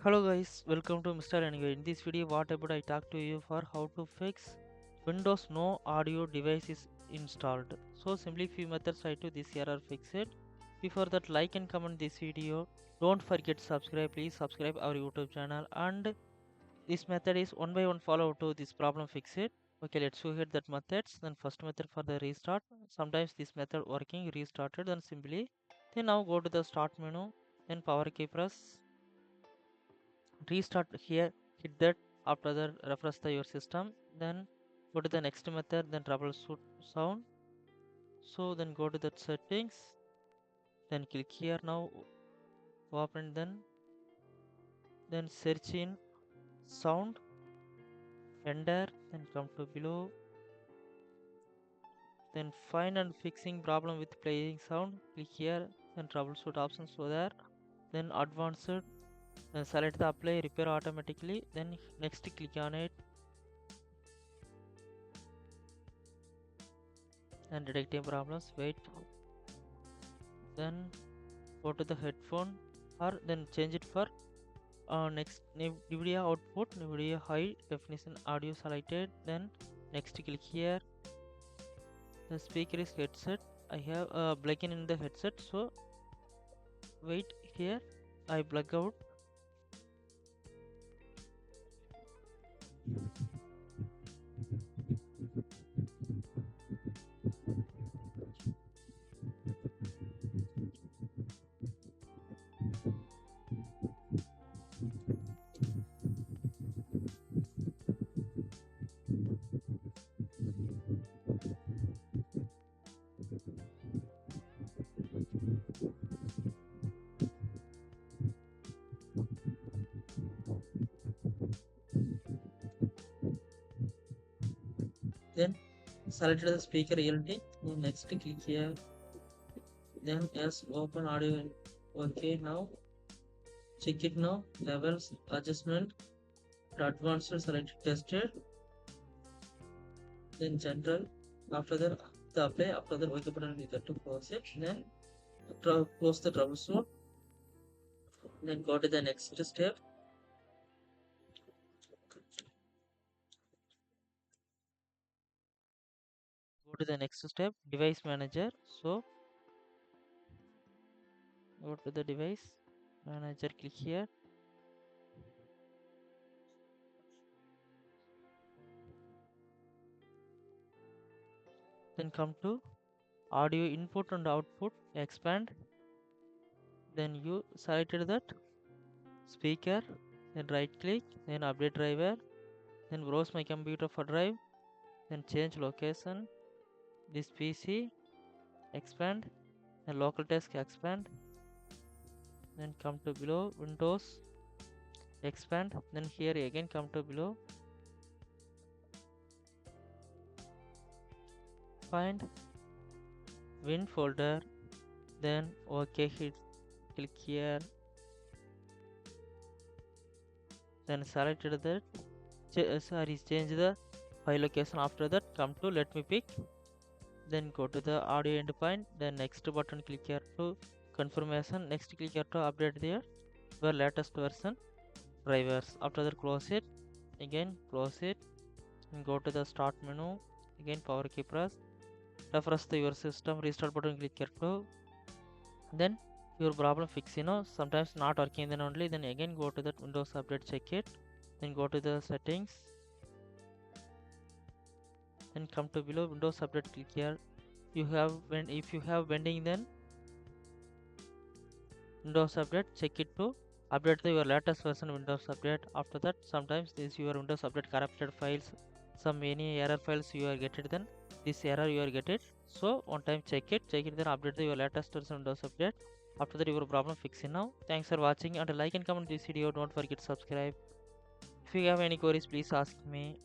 Hello guys, welcome to MR.LEARNING. In this video, what about I talk to you for how to fix Windows no audio device is installed. So simply few methods I to this error fix it. Before that, like and comment this video. Don't forget subscribe. Please subscribe our YouTube channel. And this method is one by one follow to this problem fix it. Okay, let's go ahead that methods. Then first method for the restart. Sometimes this method working restarted. Then simply then now go to the start menu. Then power key press. Restart here, hit that. After that, refresh your system, then go to the next method, then troubleshoot sound. So then go to that settings, then click here. Now open, then search in sound, enter, then come to below, then find and fixing problem with playing sound. Click here, then troubleshoot options. So there, then advanced, then select the apply repair automatically, then next click on it and detecting problems. Wait, then go to the headphone, or then change it for next NVIDIA output, NVIDIA high definition audio selected. Then next click here. The speaker is headset. I have a plug-in in the headset, so wait here. I plug out. Then selected the speaker ELT. Then next click here. Then yes, open audio. Okay, now check it now. Levels adjustment. Advanced selected tested. Then general. After that, the apply. After that, OK button is to close it. Then close the troubleshoot. Then go to the next step. Go to the next step, device manager. So go to the device manager, click here. Then come to audio input and output, expand. Then you selected that speaker, then right click, then update driver, then browse my computer for drive, then change location, this PC, expand, then local disk expand, then come to below Windows, expand, then here again come to below, find Win folder, then OK, hit click here, then selected that change the file location. After that, come to let me pick, then go to the audio endpoint, then next button click here to confirmation, next click here to update your latest version drivers. After that, close it, again close it, and go to the start menu, again power key press, refresh your system, restart button click here to, then your problem fix, sometimes not working, then only then again go to that Windows update, check it, then go to the settings, then come to below Windows update, click here. If you have pending, then Windows update, check it to update your latest version Windows update. After that, sometimes this your Windows update corrupted files, some any error files you are get it, then this error you are get it. So one time check it, then update your latest version Windows update. After that, your problem fixing now. Thanks for watching, and like and comment this video. Don't forget to subscribe. If you have any queries, please ask me.